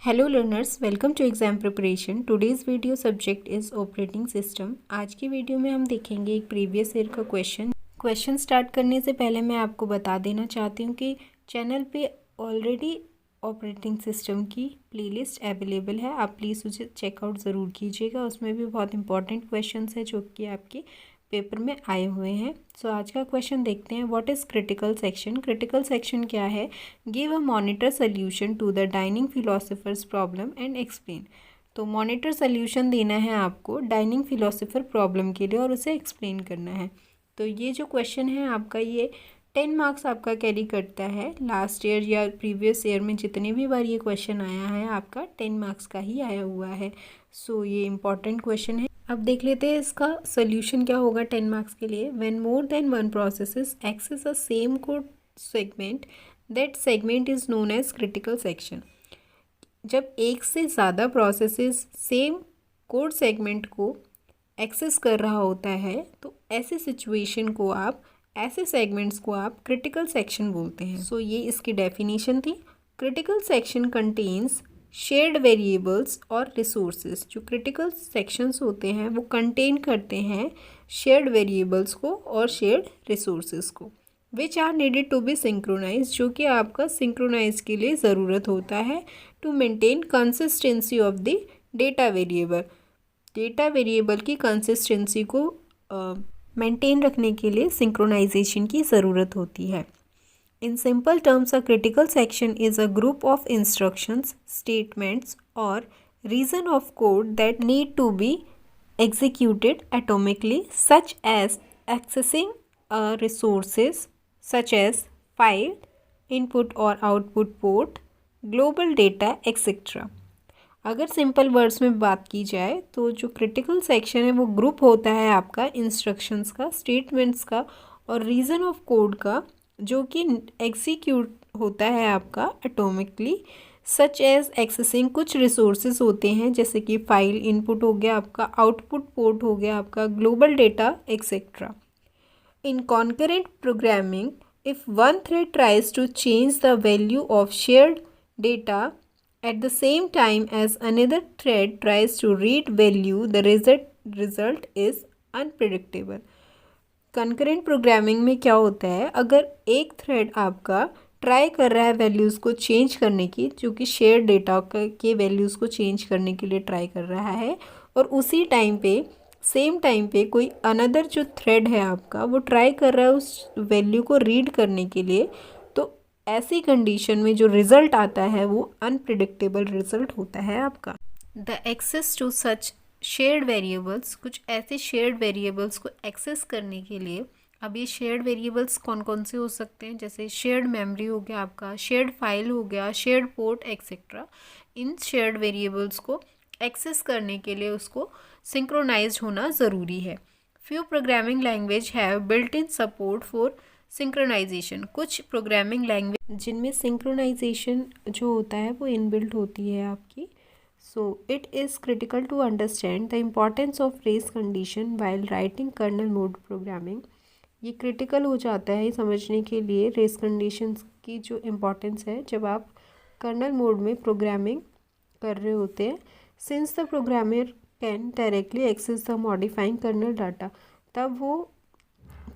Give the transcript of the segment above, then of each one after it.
Hello learners, welcome to exam preparation. Today's video subject is operating system. आज की video में हम देखेंगे एक प्रीवियस ईयर का क्वेश्चन स्टार्ट करने से पहले मैं आपको बता देना चाहती हूँ कि चैनल पे ऑलरेडी ऑपरेटिंग सिस्टम की प्लेलिस्ट अवेलेबल है। आप प्लीज़ उसे चेकआउट ज़रूर कीजिएगा। उसमें भी बहुत इंपॉर्टेंट क्वेश्चंस है जो कि आपके पेपर में आए हुए हैं। सो आज का क्वेश्चन देखते हैं। What is critical section? Critical section क्या है? Give a monitor solution to the dining philosophers problem and explain. तो मॉनिटर सोल्यूशन देना है आपको डाइनिंग फिलोसोफर प्रॉब्लम के लिए और उसे एक्सप्लेन करना है। तो ये जो क्वेश्चन है आपका, ये 10 मार्क्स आपका कैरी करता है। लास्ट ईयर या प्रीवियस ईयर में जितने भी बार ये क्वेश्चन आया है आपका 10 मार्क्स का ही आया हुआ है। सो ये इम्पॉर्टेंट क्वेश्चन है। अब देख लेते हैं इसका सोल्यूशन क्या होगा 10 मार्क्स के लिए। When more than one processes access a same code segment, that segment is known as critical section. जब एक से ज़्यादा प्रोसेसेस सेम कोड सेगमेंट को एक्सेस कर रहा होता है तो ऐसे सिचुएशन को आप, ऐसे सेगमेंट्स को आप क्रिटिकल सेक्शन बोलते हैं। सो ये इसकी डेफिनेशन थी। Critical section contains shared variables और रिसोर्सेज। जो क्रिटिकल सेक्शंस होते हैं वो कंटेन करते हैं शेयर्ड वेरिएबल्स को और शेयर्ड रिसोर्सेज को, which are needed to be synchronise, जो कि आपका सिंक्रोनाइज के लिए ज़रूरत होता है to maintain consistency of the data variable. Data variable की कंसिस्टेंसी को मेंटेन रखने के लिए सिंक्रोनाइजेशन की ज़रूरत होती है। In simple terms, a critical section is a group of instructions, statements, or region of code that need to be executed atomically, such as accessing resources such as file, input or output port, global data, etc. अगर simple words में बात की जाए तो जो critical section है वो group होता है आपका इंस्ट्रक्शंस का, स्टेटमेंट्स का और रीजन ऑफ कोड का, जो कि एग्जीक्यूट होता है आपका एटॉमिकली, सच एज एक्सेसिंग। कुछ रिसोर्सेज होते हैं जैसे कि फाइल, इनपुट हो गया आपका, आउटपुट पोर्ट हो गया आपका, global data etcetera. In concurrent programming, if one thread tries to change the value of shared data at the same time as another thread tries to read value, the result is unpredictable. Concurrent programming में क्या होता है, अगर एक thread आपका try कर रहा है वैल्यूज़ को चेंज करने की, जो कि शेयर डेटा के वैल्यूज़ को चेंज करने के लिए ट्राई कर रहा है, और उसी टाइम पे सेम टाइम पे कोई अनदर जो थ्रेड है आपका वो ट्राई कर रहा है उस वैल्यू को रीड करने के लिए, तो ऐसी कंडीशन में जो रिज़ल्ट आता है वो अनप्रिडिक्टेबल रिज़ल्ट होता है आपका। The access to such shared variables, कुछ ऐसे शेयर्ड वेरिएबल्स को एक्सेस करने के लिए, अब ये शेयर्ड वेरिएबल्स कौन कौन से हो सकते हैं, जैसे शेयर्ड मेमोरी हो गया आपका, शेयर्ड फाइल हो गया, शेयर्ड पोर्ट एक्सेट्रा। इन शेयर्ड वेरिएबल्स को एक्सेस करने के लिए उसको सिंक्रोनाइज्ड होना ज़रूरी है। Few programming language have built in support for synchronisation. कुछ प्रोग्रामिंग लैंग्वेज जिनमें सिंक्रोनाइजेशन जो होता है वो इनबिल्ट होती है आपकी। So it is critical to understand the importance of race condition while writing kernel mode programming. ये क्रिटिकल हो जाता है समझने के लिए रेस कंडीशंस की जो इम्पोर्टेंस है जब आप कर्नल मोड में प्रोग्रामिंग कर रहे होते हैं। Since the programmer can directly access the modifying kernel data, तब वो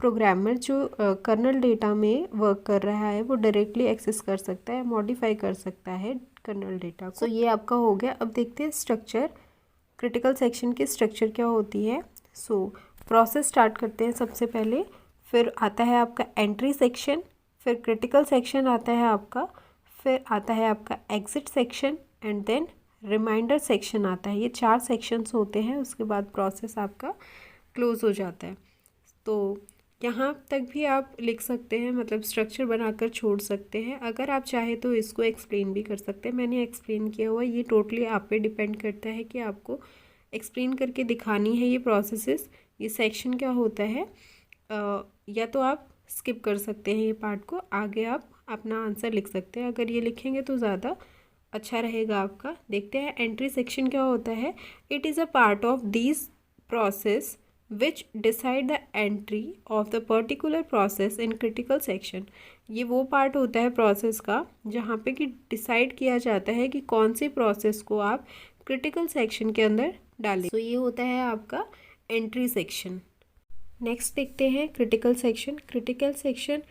प्रोग्रामर जो कर्नल डेटा में वर्क कर रहा है वो डायरेक्टली एक्सेस कर सकता है, मॉडिफाई कर सकता है कर्नल डेटा को। ये आपका हो गया। अब देखते हैं स्ट्रक्चर, क्रिटिकल सेक्शन की स्ट्रक्चर क्या होती है। सो प्रोसेस स्टार्ट करते हैं सबसे पहले, फिर आता है आपका एंट्री सेक्शन, फिर क्रिटिकल सेक्शन आता है आपका, फिर आता है आपका exit section and then remainder section आता है। ये 4 सेक्शंस होते हैं, उसके बाद प्रोसेस आपका क्लोज हो जाता है। तो यहाँ तक भी आप लिख सकते हैं, मतलब स्ट्रक्चर बनाकर छोड़ सकते हैं। अगर आप चाहे तो इसको एक्सप्लेन भी कर सकते हैं, मैंने एक्सप्लेन किया हुआ। ये टोटली आप पे डिपेंड करता है कि आपको एक्सप्लेन करके दिखानी है ये प्रोसेसेस, ये सेक्शन क्या होता है। या तो आप स्किप कर सकते हैं ये पार्ट को, आगे आप अपना आंसर लिख सकते हैं। अगर ये लिखेंगे तो ज़्यादा अच्छा रहेगा आपका। देखते हैं एंट्री सेक्शन क्या होता है। It is a part of this process which decide the entry of the particular process in critical section. ये वो पार्ट होता है प्रोसेस का जहाँ पे कि डिसाइड किया जाता है कि कौन सी प्रोसेस को आप क्रिटिकल सेक्शन के अंदर डालें। तो ये होता है आपका एंट्री सेक्शन। नेक्स्ट देखते हैं critical section. Critical section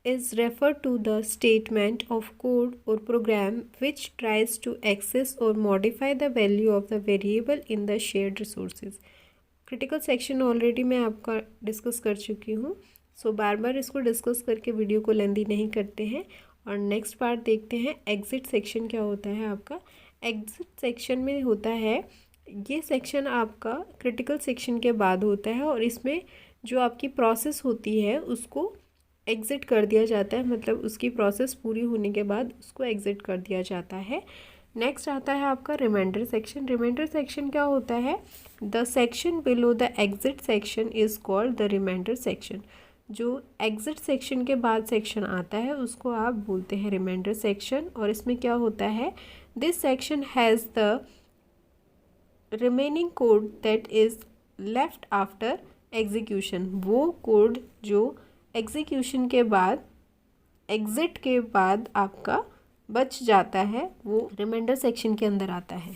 is referred to the statement of code or program which tries to access or modify the value of the variable in the shared resources। Critical section already मैं आपका discuss कर चुकी हूँ, सो बार बार इसको discuss करके video को लेंदी नहीं करते हैं। और नेक्स्ट पार्ट देखते हैं एग्जिट सेक्शन क्या होता है आपका। एग्जिट सेक्शन में होता है, ये सेक्शन आपका क्रिटिकल सेक्शन के बाद होता है और इसमें जो आपकी प्रोसेस होती है उसको एग्ज़िट कर दिया जाता है, मतलब उसकी प्रोसेस पूरी होने के बाद उसको एग्ज़िट कर दिया जाता है। नेक्स्ट आता है आपका रिमाइंडर सेक्शन। रिमाइंडर सेक्शन क्या होता है, the section below the exit section is called the remainder section. जो एग्ज़िट सेक्शन के बाद सेक्शन आता है उसको आप बोलते हैं रिमाइंडर सेक्शन। और इसमें क्या होता है, this section has the remaining code that is left after execution. वो कोड जो एग्जीक्यूशन के बाद, एग्ज़िट के बाद आपका बच जाता है, वो रिमाइंडर सेक्शन के अंदर आता है।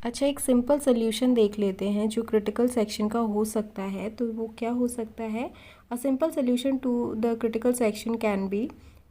अच्छा, एक सिंपल सोल्यूशन देख लेते हैं जो क्रिटिकल सेक्शन का हो सकता है। तो वो क्या हो सकता है, a simple solution to the critical section can be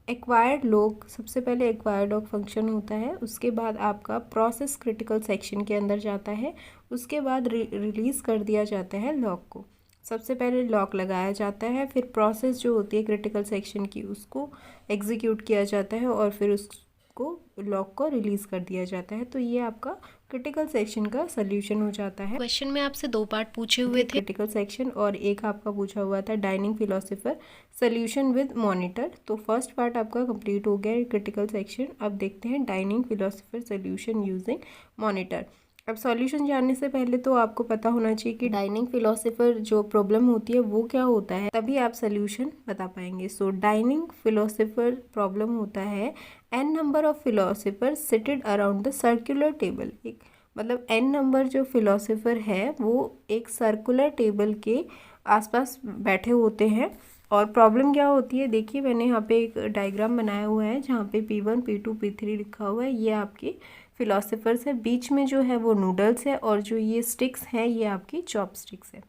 acquired lock. सबसे पहले एक्वायर्ड लॉक फंक्शन होता है, उसके बाद आपका प्रोसेस क्रिटिकल सेक्शन के अंदर जाता है, उसके बाद रिलीज़ कर दिया जाता है लॉक को। सबसे पहले लॉक लगाया जाता है, फिर प्रोसेस जो होती है क्रिटिकल सेक्शन की उसको एग्जीक्यूट किया जाता है और फिर उसको लॉक को रिलीज़ कर दिया जाता है। तो ये आपका क्रिटिकल सेक्शन का सोल्यूशन हो जाता है। क्वेश्चन में आपसे 2 पार्ट पूछे हुए थे, क्रिटिकल सेक्शन, और एक आपका पूछा हुआ था dining philosopher solution with monitor. तो फर्स्ट पार्ट आपका कंप्लीट हो गया क्रिटिकल सेक्शन। अब देखते हैं dining philosopher solution using monitor. अब सॉल्यूशन जानने से पहले तो आपको पता होना चाहिए कि डाइनिंग फिलोसोफर जो प्रॉब्लम होती है वो क्या होता है, तभी आप सॉल्यूशन बता पाएंगे। सो डाइनिंग फिलोसोफर प्रॉब्लम होता है n number of philosopher seated around the circular table. एक मतलब n नंबर जो फिलोसोफर है वो एक सर्कुलर टेबल के आसपास बैठे होते हैं। और प्रॉब्लम क्या होती है, देखिए मैंने यहाँ पे एक डायग्राम बनाया हुआ है जहाँ पे P1 P2 P3 लिखा हुआ है। ये आपके फिलोसोफर्स है, बीच में जो है वो नूडल्स है और जो ये स्टिक्स हैं ये आपकी चॉपस्टिक्स है।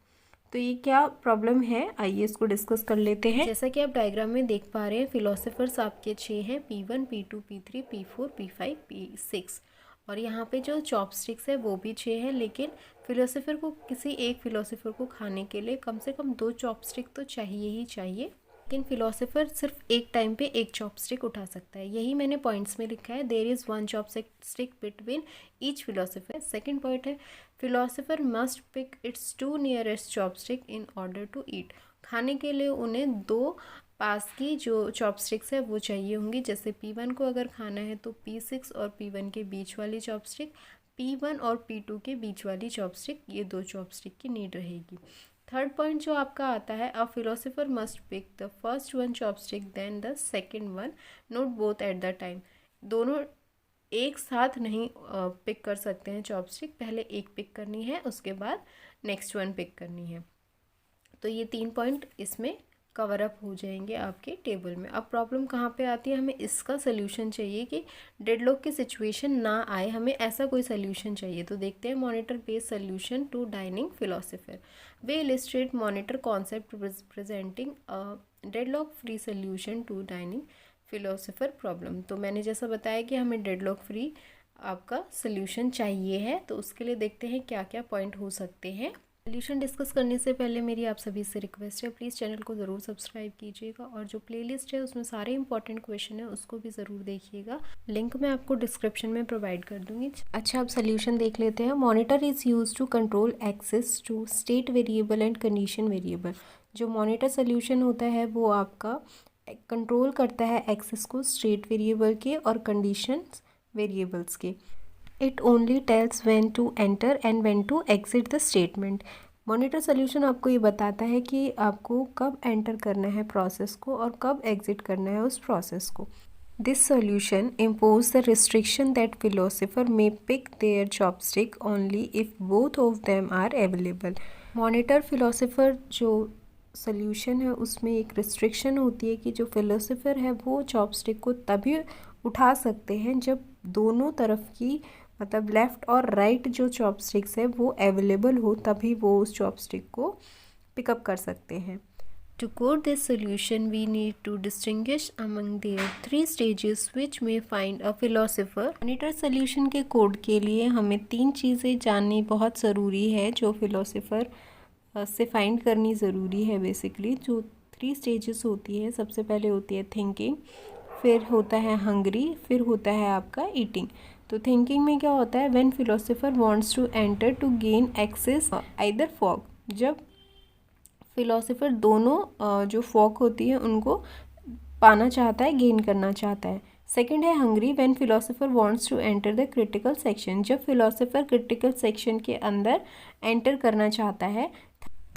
तो ये क्या प्रॉब्लम है, आइए इसको डिस्कस कर लेते हैं। जैसा कि आप डायग्राम में देख पा रहे हैं, फिलोसोफर्स आपके 6 हैं, P1 P2 P3 P4 P5 P6। और यहाँ पे जो चॉपस्टिक्स है वो भी 6 है, लेकिन फिलोसोफर को, किसी एक फिलोसोफर को खाने के लिए कम से कम 2 चॉपस्टिक तो चाहिए ही चाहिए। लेकिन फिलोसोफर सिर्फ एक टाइम पे एक चॉपस्टिक उठा सकता है, यही मैंने पॉइंट्स में लिखा है। There is 1 chopstick between each philosopher. Second point है, philosopher must pick its 2 nearest chopstick in order to eat. खाने के लिए उन्हें 2 पास की जो चॉपस्टिक्स है वो चाहिए होंगी। जैसे P1 को अगर खाना है तो P6 और P1 के बीच वाली चॉपस्टिक, P1 और P2 के बीच वाली चॉपस्टिक, ये 2 चॉपस्टिक की नीड रहेगी। थर्ड पॉइंट जो आपका आता है, a philosopher must pick the first 1 chopstick then the second 1, not both at the time. दोनों एक साथ नहीं पिक कर सकते हैं चॉपस्टिक, पहले एक पिक करनी है उसके बाद नेक्स्ट 1 पिक करनी है। तो ये 3 पॉइंट इसमें कवर अप हो जाएंगे आपके टेबल में। अब प्रॉब्लम कहाँ पे आती है, हमें इसका सोल्यूशन चाहिए कि डेडलॉक की सिचुएशन ना आए, हमें ऐसा कोई सोल्यूशन चाहिए। तो देखते हैं monitor based solution to dining philosopher. We illustrate monitor concept presenting a deadlock free solution to dining philosopher problem. तो मैंने जैसा बताया कि हमें डेडलॉक फ्री आपका सोल्यूशन चाहिए है, तो उसके लिए देखते हैं क्या क्या पॉइंट हो सकते हैं। सोल्यूशन डिस्कस करने से पहले मेरी आप सभी से रिक्वेस्ट है, प्लीज़ चैनल को ज़रूर सब्सक्राइब कीजिएगा और जो प्लेलिस्ट है उसमें सारे इंपॉर्टेंट क्वेश्चन है उसको भी ज़रूर देखिएगा। लिंक मैं आपको डिस्क्रिप्शन में प्रोवाइड कर दूँगी। अच्छा, अब सोल्यूशन देख लेते हैं। Monitor is use to control access to state variable and condition variable. जो मॉनिटर सोल्यूशन होता है वो आपका कंट्रोल करता है एक्सेस को स्टेट वेरिएबल के और कंडीशन वेरिएबल्स के। It only tells when to enter and when to exit the statement. Monitor solution आपको ये बताता है कि आपको कब एंटर करना है प्रोसेस को और कब एग्जिट करना है उस प्रोसेस को। This solution impose the restriction that philosopher may pick their chopstick only if both of them are available. Monitor philosopher जो सोल्यूशन है उसमें एक रिस्ट्रिक्शन होती है कि जो फिलोसोफर है वो चॉपस्टिक को तभी उठा सकते हैं जब दोनों तरफ की मतलब लेफ़्ट और राइट जो चॉपस्टिक्स है वो अवेलेबल हो, तभी वो उस चॉपस्टिक को पिकअप कर सकते हैं। To code this solution, we need to distinguish among their 3 stages which may find a philosopher. Monitor solution के कोड के लिए हमें 3 चीज़ें जाननी बहुत ज़रूरी है जो फिलोसोफर से फाइंड करनी ज़रूरी है। बेसिकली जो 3 स्टेजेस होती है, सबसे पहले होती है थिंकिंग, फिर होता है हंग्री, फिर होता है आपका ईटिंग। तो थिंकिंग में क्या होता है, when philosopher wants to enter to gain access either fork, जब फिलोसोफर दोनों जो फॉग होती है उनको पाना चाहता है, गेन करना चाहता है। सेकंड है hungry, when philosopher wants to enter the critical section, जब फिलोसोफर क्रिटिकल सेक्शन के अंदर एंटर करना चाहता है।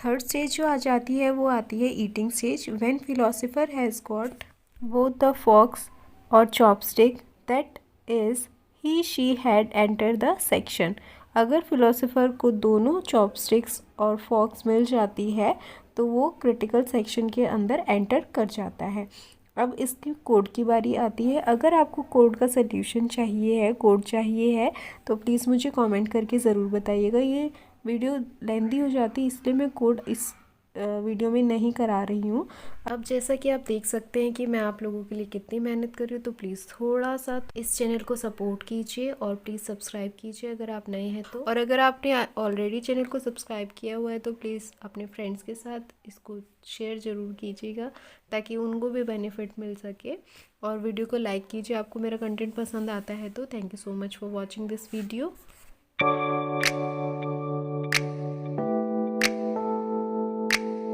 थर्ड स्टेज जो आ जाती है वो आती है eating stage, when philosopher has got both the forks और chopstick, that is he she had enter the section. अगर फिलोसोफर को दोनों चॉपस्टिक्स और फॉक्स मिल जाती है तो वो क्रिटिकल सेक्शन के अंदर एंटर कर जाता है। अब इसकी कोड की बारी आती है। अगर आपको कोड का सल्यूशन चाहिए है, कोड चाहिए है, तो प्लीज़ मुझे कमेंट करके ज़रूर बताइएगा। ये वीडियो लेंदी हो जाती है इसलिए मैं कोड इस वीडियो में नहीं करा रही हूँ। अब जैसा कि आप देख सकते हैं कि मैं आप लोगों के लिए कितनी मेहनत कर रही हूँ, तो प्लीज़ थोड़ा सा इस चैनल को सपोर्ट कीजिए और प्लीज़ सब्सक्राइब कीजिए अगर आप नए हैं तो। और अगर आपने ऑलरेडी चैनल को सब्सक्राइब किया हुआ है तो प्लीज़ अपने फ्रेंड्स के साथ इसको शेयर ज़रूर कीजिएगा ताकि उनको भी बेनिफिट मिल सके। और वीडियो को लाइक कीजिए आपको मेरा कंटेंट पसंद आता है तो। Thank you so much for watching this video.